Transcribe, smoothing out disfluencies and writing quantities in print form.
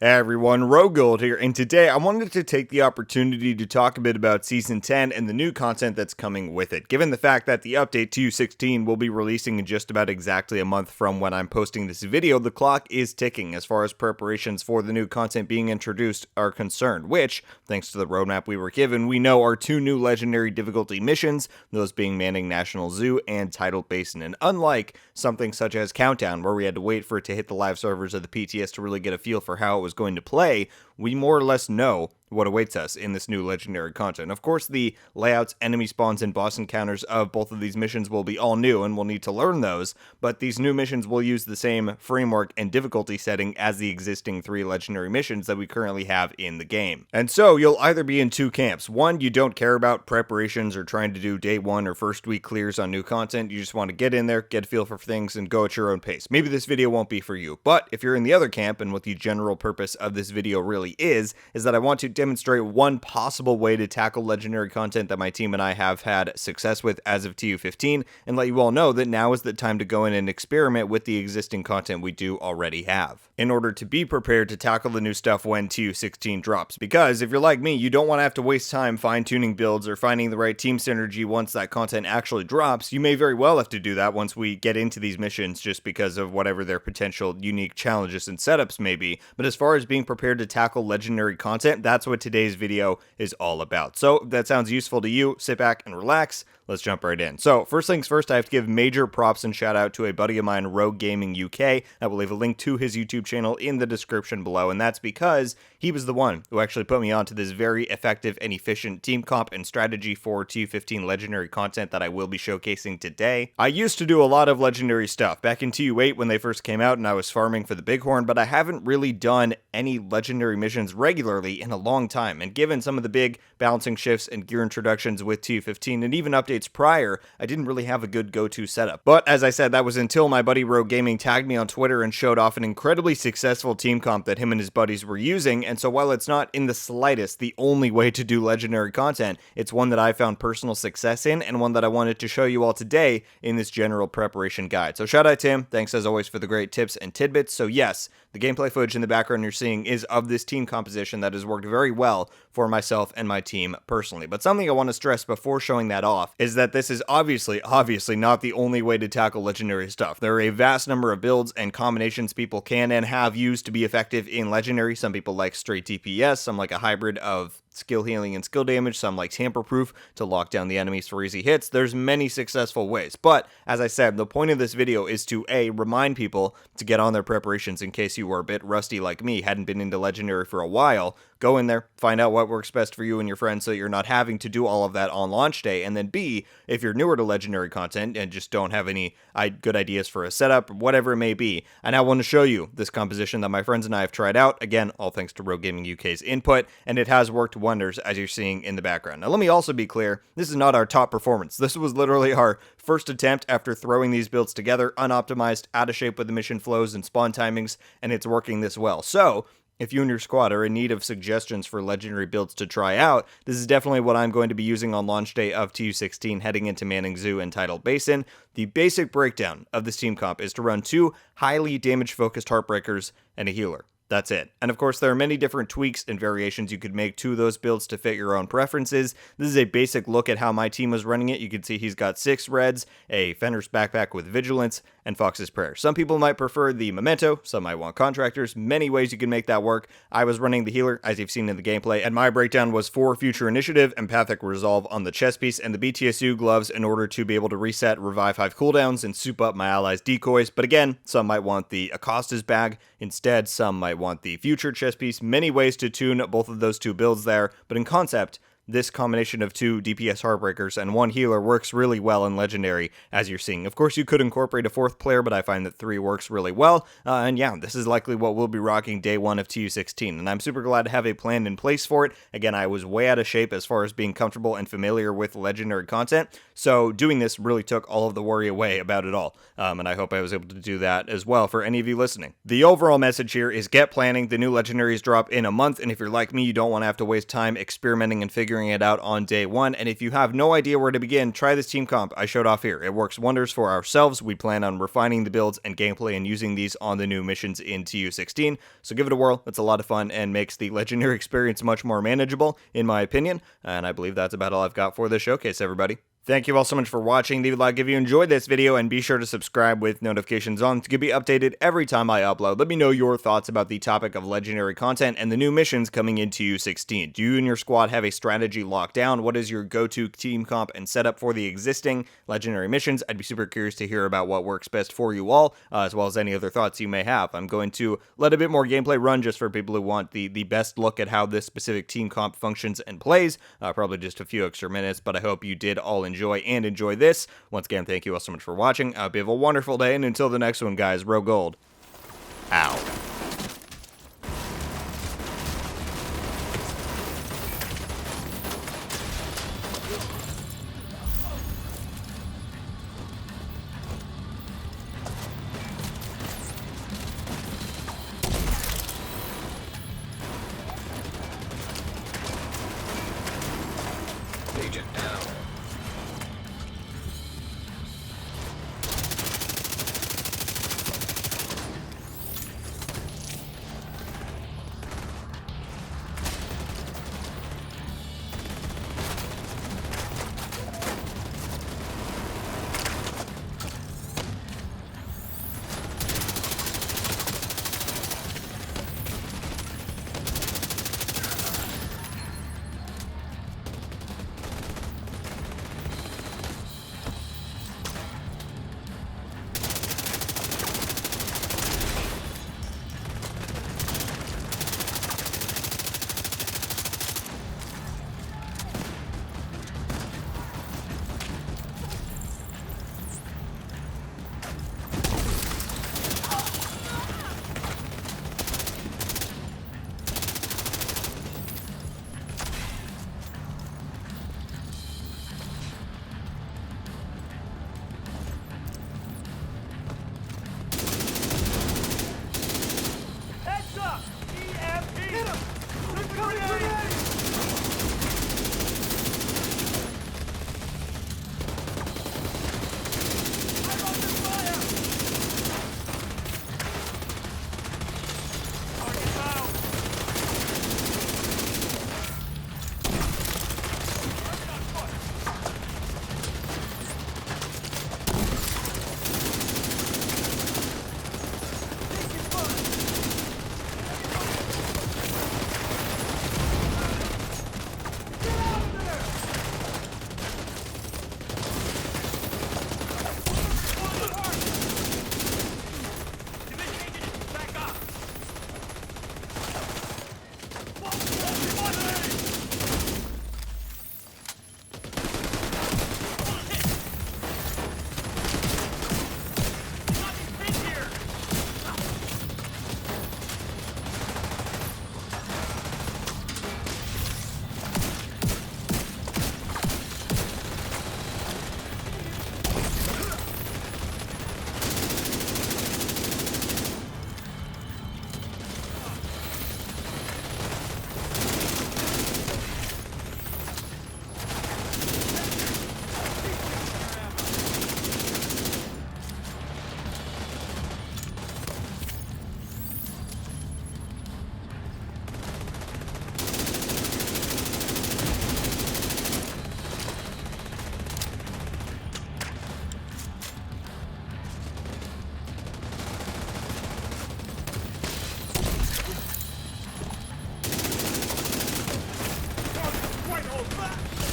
Hey everyone, RogueGold here, and today I wanted to take the opportunity to talk a bit about Season 10 and the new content that's coming with it, given the fact that the update to 16 will be releasing in just about exactly a month from when I'm posting this video. The clock is ticking as far as preparations for the new content being introduced are concerned, which, thanks to the roadmap we were given, we know are two new legendary difficulty missions, those being Manning National Zoo and Tidal Basin, and unlike something such as Countdown, where we had to wait for it to hit the live servers of the PTS to really get a feel for how it was going to play, we more or less know what awaits us in this new legendary content. Of course, the layouts, enemy spawns, and boss encounters of both of these missions will be all new, and we'll need to learn those, but these new missions will use the same framework and difficulty setting as the existing 3 legendary missions that we currently have in the game. And so, you'll either be in 2 camps. One, you don't care about preparations or trying to do day 1 or first week clears on new content. You just want to get in there, get a feel for things, and go at your own pace. Maybe this video won't be for you, but if you're in the other camp, and what the general purpose of this video really is that I want to demonstrate one possible way to tackle legendary content that my team and I have had success with as of TU15, and let you all know that now is the time to go in and experiment with the existing content we do already have, in order to be prepared to tackle the new stuff when TU16 drops. Because if you're like me, you don't want to have to waste time fine-tuning builds or finding the right team synergy once that content actually drops. You may very well have to do that once we get into these missions, just because of whatever their potential unique challenges and setups may be. But as far as being prepared to tackle legendary content, that's what today's video is all about. So if that sounds useful to you, sit back and relax. Let's jump right in. So first things first, I have to give major props and shout out to a buddy of mine, Rogue Gaming UK. I will leave a link to his YouTube channel in the description below, and that's because he was the one who actually put me onto this very effective and efficient team comp and strategy for TU15 legendary content that I will be showcasing today. I used to do a lot of legendary stuff back in TU8 when they first came out and I was farming for the Bighorn, but I haven't really done any legendary missions regularly in a long time, and given some of the big balancing shifts and gear introductions with TU15 and even updates prior, I didn't really have a good go-to setup. But as I said, that was until my buddy Rogue Gaming tagged me on Twitter and showed off an incredibly successful team comp that him and his buddies were using, and so while it's not in the slightest the only way to do legendary content, it's one that I found personal success in, and one that I wanted to show you all today in this general preparation guide. So shout out to him, thanks as always for the great tips and tidbits. So yes, the gameplay footage in the background you're seeing is of this team composition that has worked very well for myself and my team personally. But something I want to stress before showing that off is that this is obviously not the only way to tackle legendary stuff. There are a vast number of builds and combinations people can and have used to be effective in legendary. Some people like straight DPS, some like a hybrid of skill healing and skill damage, some like tamper-proof to lock down the enemies for easy hits. There's many successful ways, but as I said, the point of this video is to remind people to get on their preparations in case you were a bit rusty like me, hadn't been into legendary for a while. Go in there, find out what works best for you and your friends so you're not having to do all of that on launch day. And then B, if you're newer to legendary content and just don't have any good ideas for a setup, whatever it may be, I now want to show you this composition that my friends and I have tried out. Again, all thanks to Rogue Gaming UK's input, and it has worked wonders as you're seeing in the background. Now let me also be clear, this is not our top performance. This was literally our first attempt after throwing these builds together, unoptimized, out of shape with the mission flows and spawn timings, and it's working this well. So if you and your squad are in need of suggestions for legendary builds to try out, this is definitely what I'm going to be using on launch day of TU16 heading into Manning Zoo and Tidal Basin. The basic breakdown of this team comp is to run 2 highly damage-focused Heartbreakers and a healer. That's it. And of course, there are many different tweaks and variations you could make to those builds to fit your own preferences. This is a basic look at how my team was running it. You can see he's got 6 reds, a Fenrir's Backpack with Vigilance, and Fox's Prayer. Some people might prefer the Memento, some might want Contractors. Many ways you can make that work. I was running the healer, as you've seen in the gameplay, and my breakdown was for Future Initiative, Empathic Resolve on the chest piece, and the BTSU gloves in order to be able to reset Revive Hive cooldowns and soup up my allies' decoys. But again, some might want the Acosta's bag instead, some might want the Future chest piece. Many ways to tune both of those 2 builds there, but in concept, this combination of 2 DPS Heartbreakers and 1 healer works really well in Legendary, as you're seeing. Of course, you could incorporate a 4th player, but I find that 3 works really well. And yeah, this is likely what we'll be rocking day 1 of TU16, and I'm super glad to have a plan in place for it. Again, I was way out of shape as far as being comfortable and familiar with Legendary content, so doing this really took all of the worry away about it all. And I hope I was able to do that as well for any of you listening. The overall message here is get planning. The new Legendaries drop in a month, and if you're like me, you don't want to have to waste time experimenting and figuring figuring it out on day one. And if you have no idea where to begin, try this team comp I showed off here. It works wonders for ourselves. We plan on refining the builds and gameplay and using these on the new missions in TU16. So give it a whirl. It's a lot of fun and makes the legendary experience much more manageable, in my opinion. And I believe that's about all I've got for this showcase, everybody. Thank you all so much for watching. Leave a like if you enjoyed this video, and be sure to subscribe with notifications on to be updated every time I upload. Let me know your thoughts about the topic of legendary content and the new missions coming into U16. Do you and your squad have a strategy locked down? What is your go-to team comp and setup for the existing legendary missions? I'd be super curious to hear about what works best for you all, as well as any other thoughts you may have. I'm going to let a bit more gameplay run just for people who want the best look at how this specific team comp functions and plays. Probably just a few extra minutes, but I hope you did all enjoy this. Once again, thank you all so much for watching. I hope you have a wonderful day, and until the next one, guys, RogueGold out. Agent down. Right, hold back!